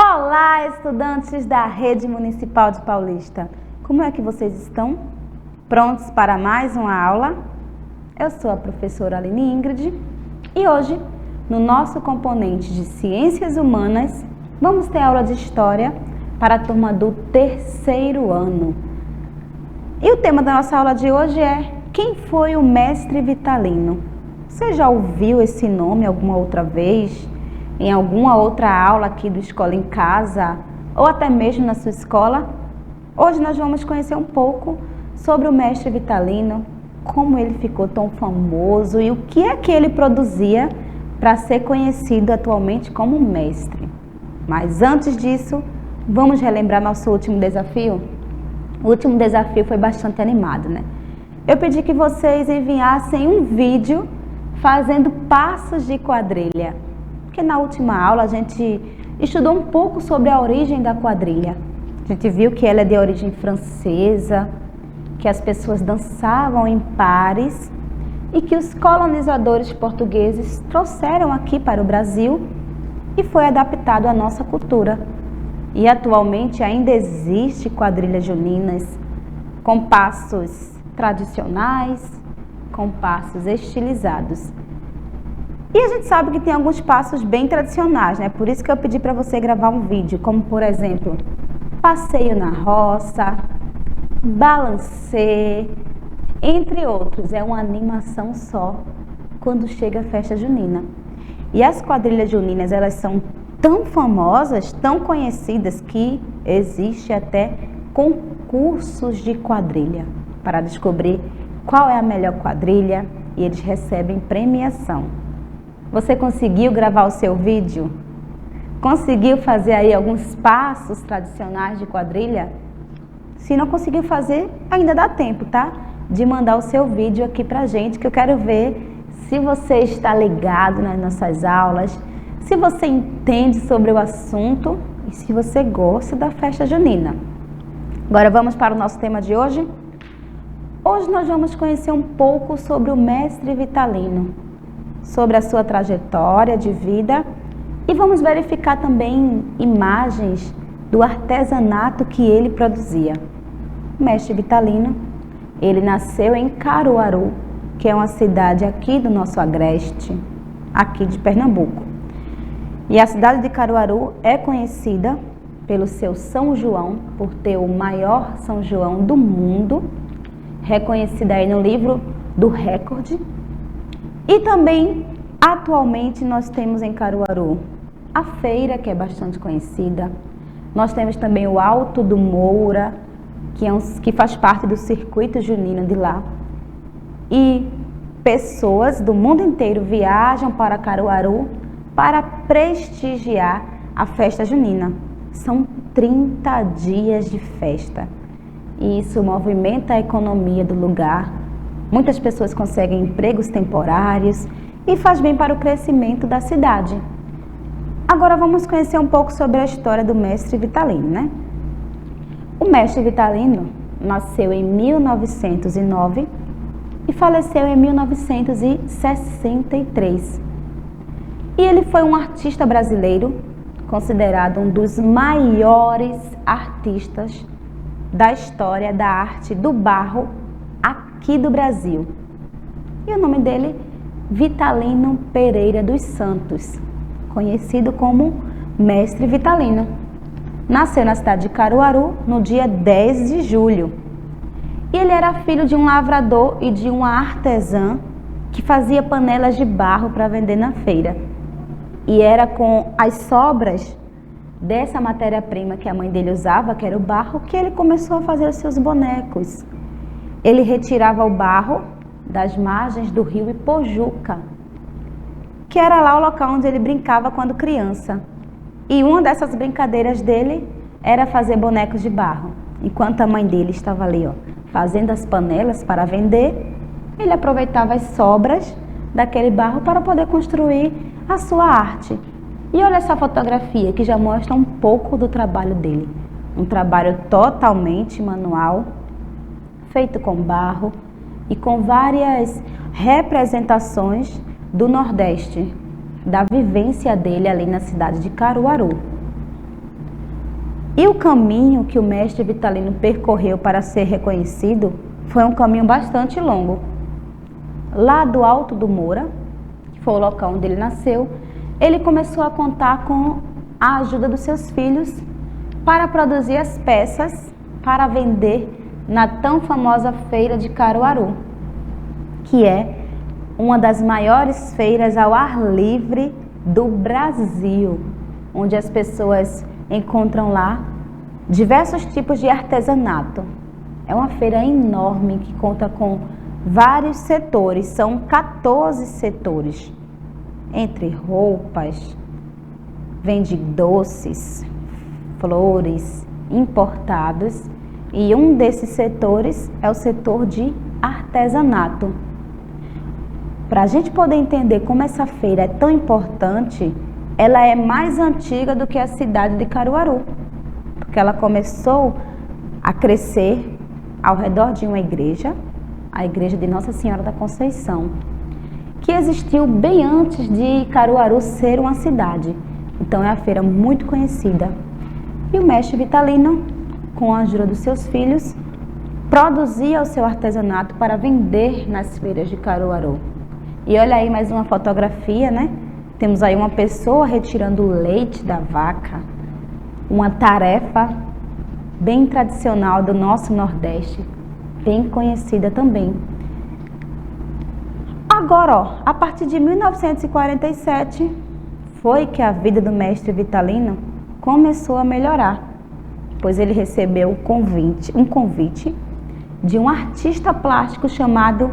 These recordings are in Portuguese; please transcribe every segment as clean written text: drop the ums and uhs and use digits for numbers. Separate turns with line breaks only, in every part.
Olá, estudantes da Rede Municipal de Paulista. Como é que vocês estão? Prontos para mais uma aula? Eu sou a professora Aline Ingrid e hoje, no nosso componente de Ciências Humanas, vamos ter aula de História para a turma do terceiro ano. E o tema da nossa aula de hoje é: quem foi o mestre Vitalino? Você já ouviu esse nome alguma outra vez? Em alguma outra aula aqui do Escola em Casa, ou até mesmo na sua escola? Hoje nós vamos conhecer um pouco sobre o mestre Vitalino, como ele ficou tão famoso e o que é que ele produzia para ser conhecido atualmente como mestre. Mas antes disso, vamos relembrar nosso último desafio? O último desafio foi bastante animado, né? Eu pedi que vocês enviassem um vídeo fazendo passos de quadrilha. Porque na última aula a gente estudou um pouco sobre a origem da quadrilha. A gente viu que ela é de origem francesa, que as pessoas dançavam em pares e que os colonizadores portugueses trouxeram aqui para o Brasil e foi adaptado à nossa cultura. E atualmente ainda existe quadrilhas juninas com passos tradicionais, com passos estilizados. E a gente sabe que tem alguns passos bem tradicionais, né? Por isso que eu pedi para você gravar um vídeo, como por exemplo, passeio na roça, balancê, entre outros. É uma animação só quando chega a festa junina. E as quadrilhas juninas, elas são tão famosas, tão conhecidas, que existe até concursos de quadrilha para descobrir qual é a melhor quadrilha e eles recebem premiação. Você conseguiu gravar o seu vídeo? Conseguiu fazer aí alguns passos tradicionais de quadrilha? Se não conseguiu fazer, ainda dá tempo, tá? De mandar o seu vídeo aqui pra gente, que eu quero ver se você está ligado nas nossas aulas, se você entende sobre o assunto e se você gosta da festa junina. Agora vamos para o nosso tema de hoje? Hoje nós vamos conhecer um pouco sobre o mestre Vitalino, sobre a sua trajetória de vida e vamos verificar também imagens do artesanato que ele produzia. O mestre Vitalino, ele nasceu em Caruaru, que é uma cidade aqui do nosso agreste, aqui de Pernambuco. E a cidade de Caruaru é conhecida pelo seu São João, por ter o maior São João do mundo, reconhecida aí no livro do recorde. E também, atualmente, nós temos em Caruaru a feira, que é bastante conhecida. Nós temos também o Alto do Moura, que faz parte do circuito junino de lá. E pessoas do mundo inteiro viajam para Caruaru para prestigiar a festa junina. São 30 dias de festa. E isso movimenta a economia do lugar. Muitas pessoas conseguem empregos temporários e faz bem para o crescimento da cidade. Agora vamos conhecer um pouco sobre a história do mestre Vitalino, né? O mestre Vitalino nasceu em 1909 e faleceu em 1963. E ele foi um artista brasileiro, considerado um dos maiores artistas da história da arte do barro aqui do Brasil. E o nome dele, Vitalino Pereira dos Santos, conhecido como Mestre Vitalino. Nasceu na cidade de Caruaru no dia 10 de julho. E ele era filho de um lavrador e de uma artesã que fazia panelas de barro para vender na feira. E era com as sobras dessa matéria-prima que a mãe dele usava, que era o barro, que ele começou a fazer os seus bonecos. Ele retirava o barro das margens do rio Ipojuca, que era lá o local onde ele brincava quando criança. E uma dessas brincadeiras dele era fazer bonecos de barro. Enquanto a mãe dele estava ali, fazendo as panelas para vender, ele aproveitava as sobras daquele barro para poder construir a sua arte. E olha essa fotografia que já mostra um pouco do trabalho dele. Um trabalho totalmente manual, feito com barro e com várias representações do Nordeste, da vivência dele ali na cidade de Caruaru. E o caminho que o mestre Vitalino percorreu para ser reconhecido foi um caminho bastante longo. Lá do Alto do Moura, que foi o local onde ele nasceu, ele começou a contar com a ajuda dos seus filhos para produzir as peças para vender na tão famosa feira de Caruaru, que é uma das maiores feiras ao ar livre do Brasil, onde as pessoas encontram lá diversos tipos de artesanato. É uma feira enorme que conta com vários setores, são 14 setores, entre roupas, vende doces, flores, importados, e um desses setores é o setor de artesanato. Para a gente poder entender como essa feira é tão importante, ela é mais antiga do que a cidade de Caruaru, porque ela começou a crescer ao redor de uma igreja, a igreja de Nossa Senhora da Conceição, que existiu bem antes de Caruaru ser uma cidade. Então é uma feira muito conhecida. E o mestre Vitalino, com a ajuda dos seus filhos, produzia o seu artesanato para vender nas feiras de Caruaru. E olha aí mais uma fotografia, né? Temos aí uma pessoa retirando o leite da vaca, uma tarefa bem tradicional do nosso Nordeste, bem conhecida também. Agora, ó, a partir de 1947, foi que a vida do mestre Vitalino começou a melhorar, pois ele recebeu um convite de um artista plástico chamado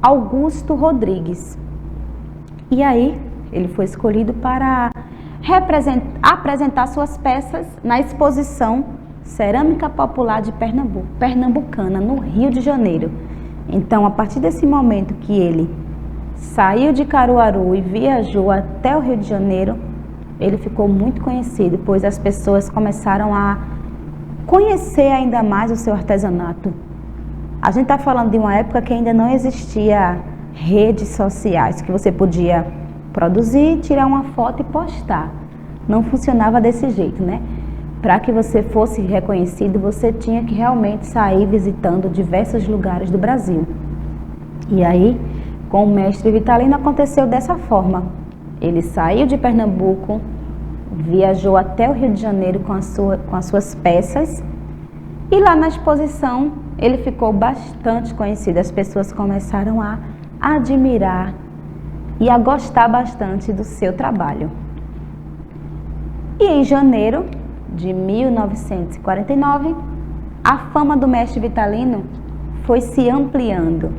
Augusto Rodrigues. E aí, ele foi escolhido para apresentar suas peças na exposição Cerâmica Popular de Pernambuco, Pernambucana, no Rio de Janeiro. Então, a partir desse momento que ele saiu de Caruaru e viajou até o Rio de Janeiro, ele ficou muito conhecido, pois as pessoas começaram a conhecer ainda mais o seu artesanato. A gente está falando de uma época que ainda não existia redes sociais, que você podia produzir, tirar uma foto e postar. Não funcionava desse jeito, né? Para que você fosse reconhecido, você tinha que realmente sair visitando diversos lugares do Brasil. E aí, com o mestre Vitalino aconteceu dessa forma. Ele saiu de Pernambuco, viajou até o Rio de Janeiro com as suas peças, e lá na exposição ele ficou bastante conhecido. As pessoas começaram a admirar e a gostar bastante do seu trabalho. E em janeiro de 1949, a fama do mestre Vitalino foi se ampliando.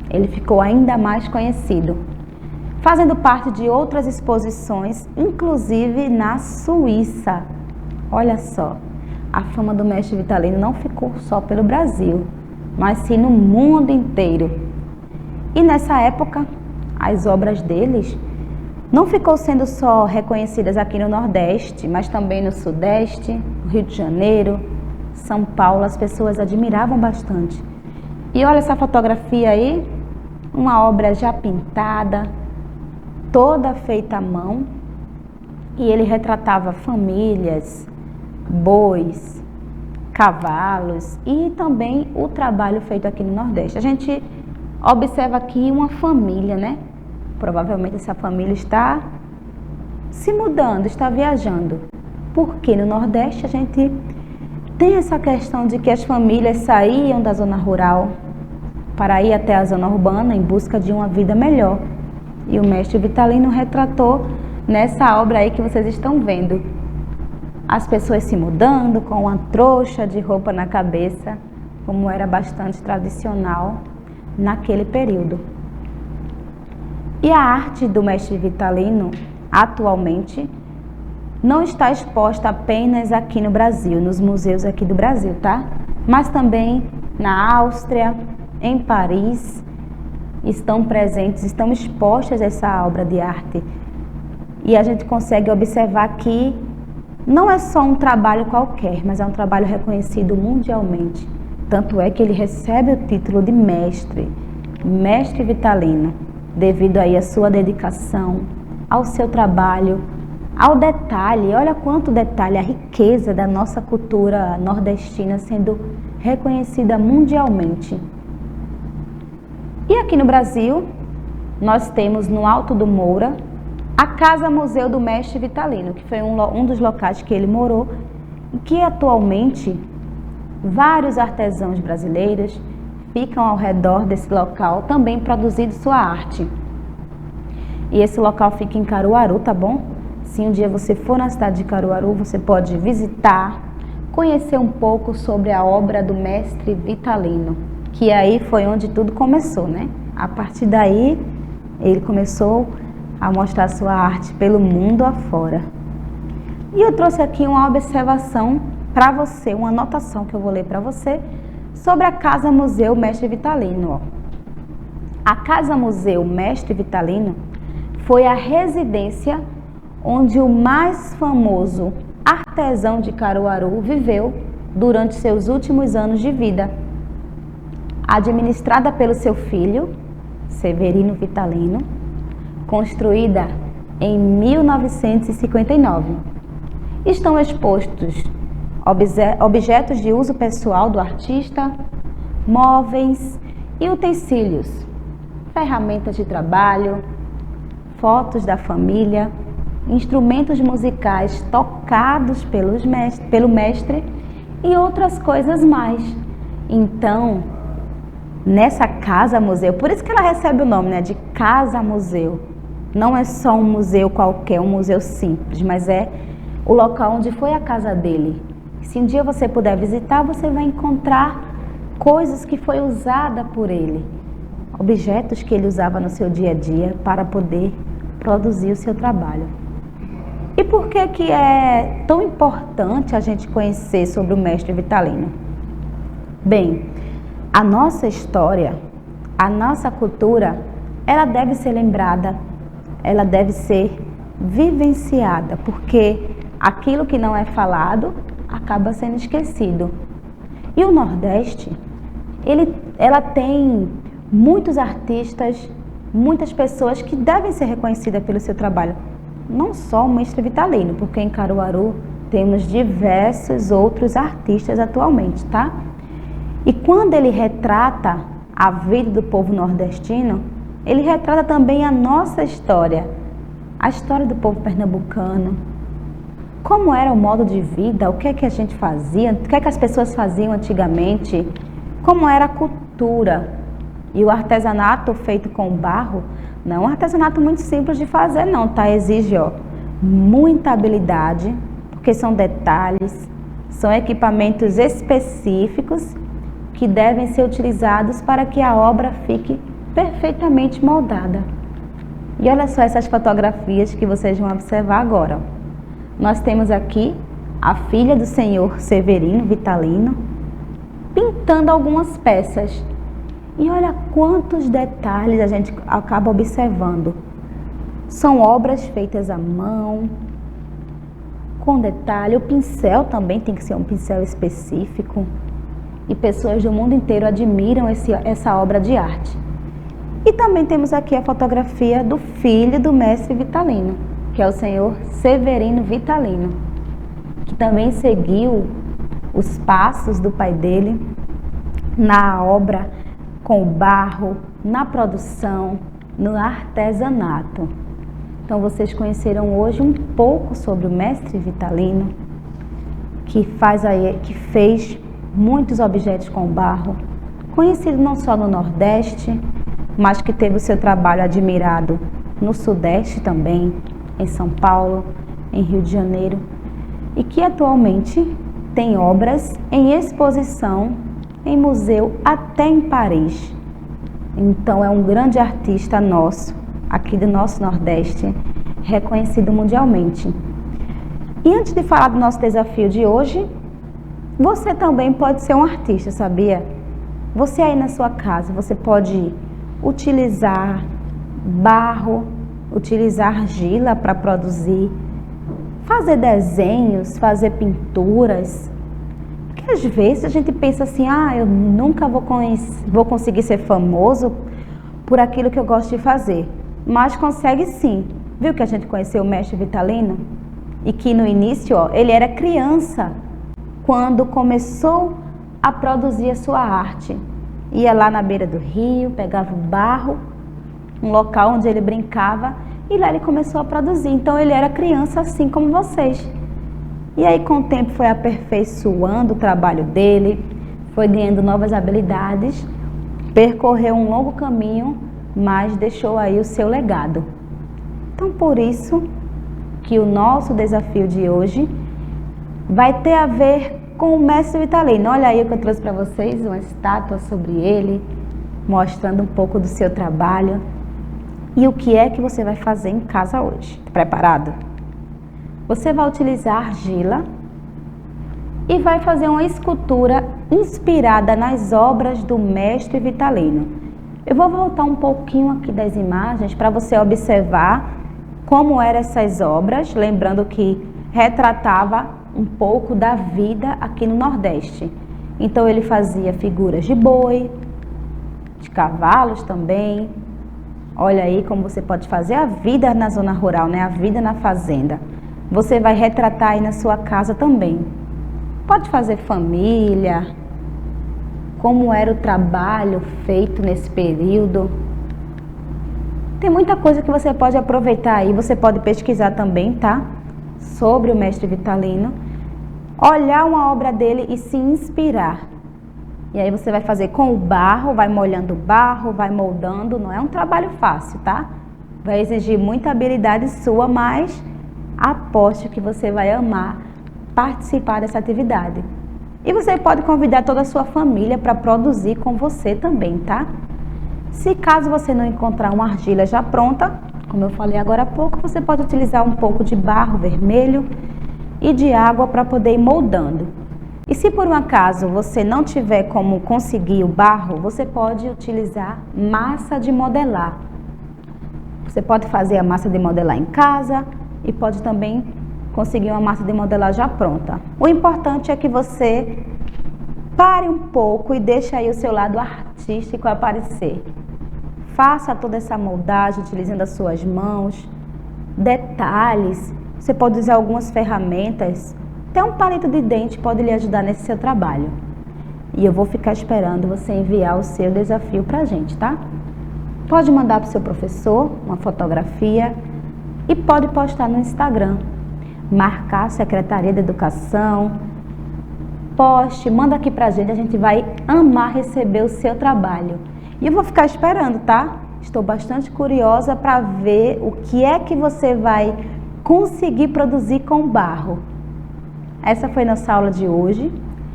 Ele ficou ainda mais conhecido, fazendo parte de outras exposições, inclusive na Suíça. Olha só, a fama do mestre Vitalino não ficou só pelo Brasil, mas sim no mundo inteiro. E nessa época, as obras deles não ficou sendo só reconhecidas aqui no Nordeste, mas também no Sudeste, no Rio de Janeiro, São Paulo. As pessoas admiravam bastante. E olha essa fotografia aí, uma obra já pintada, toda feita à mão, e ele retratava famílias, bois, cavalos e também o trabalho feito aqui no Nordeste. A gente observa aqui uma família, né? Provavelmente essa família está se mudando, está viajando, porque no Nordeste a gente tem essa questão de que as famílias saíam da zona rural para ir até a zona urbana em busca de uma vida melhor. E o mestre Vitalino retratou nessa obra aí que vocês estão vendo. As pessoas se mudando com uma trouxa de roupa na cabeça, como era bastante tradicional naquele período. E a arte do mestre Vitalino, atualmente, não está exposta apenas aqui no Brasil, nos museus aqui do Brasil, tá? Mas também na Áustria, em Paris, estão presentes, estão expostas essa obra de arte. E a gente consegue observar que não é só um trabalho qualquer, mas é um trabalho reconhecido mundialmente. Tanto é que ele recebe o título de mestre Vitalino, devido aí à sua dedicação, ao seu trabalho ao detalhe, olha quanto detalhe, a riqueza da nossa cultura nordestina sendo reconhecida mundialmente. E aqui no Brasil, nós temos no Alto do Moura, a Casa Museu do Mestre Vitalino, que foi um dos locais que ele morou, e que atualmente vários artesãos brasileiros ficam ao redor desse local, também produzindo sua arte. E esse local fica em Caruaru, tá bom? Se um dia você for na cidade de Caruaru, você pode visitar, conhecer um pouco sobre a obra do Mestre Vitalino, que aí foi onde tudo começou, né? A partir daí, ele começou a mostrar sua arte pelo mundo afora. E eu trouxe aqui uma observação para você, uma anotação que eu vou ler para você sobre a Casa Museu Mestre Vitalino. Ó. A Casa Museu Mestre Vitalino foi a residência onde o mais famoso artesão de Caruaru viveu durante seus últimos anos de vida. Administrada pelo seu filho, Severino Vitalino, construída em 1959. Estão expostos objetos de uso pessoal do artista, móveis e utensílios, ferramentas de trabalho, fotos da família, instrumentos musicais tocados pelo mestre e outras coisas mais. Então, nessa Casa Museu, por isso que ela recebe o nome, né, de Casa Museu. Não é só um museu qualquer, um museu simples, mas é o local onde foi a casa dele. Se um dia você puder visitar, você vai encontrar coisas que foi usada por ele, objetos que ele usava no seu dia a dia para poder produzir o seu trabalho. E por que é tão importante a gente conhecer sobre o Mestre Vitalino? Bem, a nossa história, a nossa cultura, ela deve ser lembrada, ela deve ser vivenciada, porque aquilo que não é falado acaba sendo esquecido. E o Nordeste, ela tem muitos artistas, muitas pessoas que devem ser reconhecidas pelo seu trabalho. Não só o Mestre Vitalino, porque em Caruaru temos diversos outros artistas atualmente, tá? E quando ele retrata a vida do povo nordestino, ele retrata também a nossa história, a história do povo pernambucano, como era o modo de vida, o que é que a gente fazia, o que é que as pessoas faziam antigamente, como era a cultura. E o artesanato feito com barro, não é um artesanato muito simples de fazer não, tá? Exige, ó, muita habilidade, porque são detalhes, são equipamentos específicos que devem ser utilizados para que a obra fique perfeitamente moldada. E olha só essas fotografias que vocês vão observar agora. Nós temos aqui a filha do senhor Severino Vitalino pintando algumas peças. E olha quantos detalhes a gente acaba observando. São obras feitas à mão, com detalhe. O pincel também tem que ser um pincel específico. E pessoas do mundo inteiro admiram essa obra de arte. E também temos aqui a fotografia do filho do Mestre Vitalino, que é o senhor Severino Vitalino, que também seguiu os passos do pai dele na obra com o barro, na produção, no artesanato. Então vocês conheceram hoje um pouco sobre o Mestre Vitalino, que fez muitos objetos com barro, conhecido não só no Nordeste, mas que teve o seu trabalho admirado no Sudeste também, em São Paulo, em Rio de Janeiro, e que atualmente tem obras em exposição em museu até em Paris. Então é um grande artista nosso, aqui do nosso Nordeste, reconhecido mundialmente. E antes de falar do nosso desafio de hoje, você também pode ser um artista, sabia? Você aí na sua casa, você pode utilizar barro, utilizar argila para produzir, fazer desenhos, fazer pinturas. Porque às vezes a gente pensa assim, eu nunca vou conseguir ser famoso por aquilo que eu gosto de fazer. Mas consegue sim. Viu que a gente conheceu o Mestre Vitalino? e que no início, ó, ele era criança quando começou a produzir a sua arte. Ia lá na beira do rio, pegava o barro, um local onde ele brincava, e lá ele começou a produzir. Então ele era criança assim como vocês. E aí com o tempo foi aperfeiçoando o trabalho dele, foi ganhando novas habilidades, percorreu um longo caminho, mas deixou aí o seu legado. Então por isso que o nosso desafio de hoje vai ter a ver com o mestre Vitalino. Olha aí o que eu trouxe para vocês, uma estátua sobre ele, mostrando um pouco do seu trabalho. E o que é que você vai fazer em casa hoje? Tá preparado? Você vai utilizar argila e vai fazer uma escultura inspirada nas obras do mestre Vitalino. Eu vou voltar um pouquinho aqui das imagens para você observar como eram essas obras, lembrando que retratava um pouco da vida aqui no Nordeste. Então ele fazia figuras de boi, de cavalos também. Olha aí como você pode fazer a vida na zona rural, né? A vida na fazenda. Você vai retratar aí na sua casa também. Pode fazer família, como era o trabalho feito nesse período. Tem muita coisa que você pode aproveitar aí, você pode pesquisar também, tá? Sobre o mestre Vitalino. Olhar uma obra dele e se inspirar. E aí você vai fazer com o barro, vai molhando o barro, vai moldando. Não é um trabalho fácil, tá? Vai exigir muita habilidade sua, mas aposto que você vai amar participar dessa atividade. E você pode convidar toda a sua família para produzir com você também, tá? Se caso você não encontrar uma argila já pronta, como eu falei agora há pouco, você pode utilizar um pouco de barro vermelho e de água para poder ir moldando. E se por um acaso você não tiver como conseguir o barro, você pode utilizar massa de modelar. Você pode fazer a massa de modelar em casa e pode também conseguir uma massa de modelar já pronta. O importante é que você pare um pouco e deixe aí o seu lado artístico aparecer. Faça toda essa moldagem utilizando as suas mãos, detalhes. Você pode usar algumas ferramentas. Até um palito de dente pode lhe ajudar nesse seu trabalho. E eu vou ficar esperando você enviar o seu desafio pra gente, tá? Pode mandar pro seu professor uma fotografia e pode postar no Instagram. Marcar a Secretaria de Educação. Poste, manda aqui pra gente, a gente vai amar receber o seu trabalho. E eu vou ficar esperando, tá? Estou bastante curiosa para ver o que é que você vai conseguir produzir com barro. Essa foi nossa aula de hoje.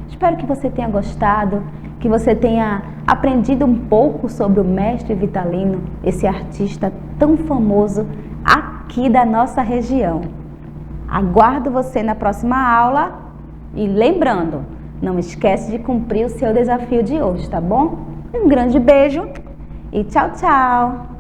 Espero que você tenha gostado, que você tenha aprendido um pouco sobre o mestre Vitalino, esse artista tão famoso aqui da nossa região. Aguardo você na próxima aula e lembrando, não esquece de cumprir o seu desafio de hoje, tá bom? Um grande beijo e tchau, tchau!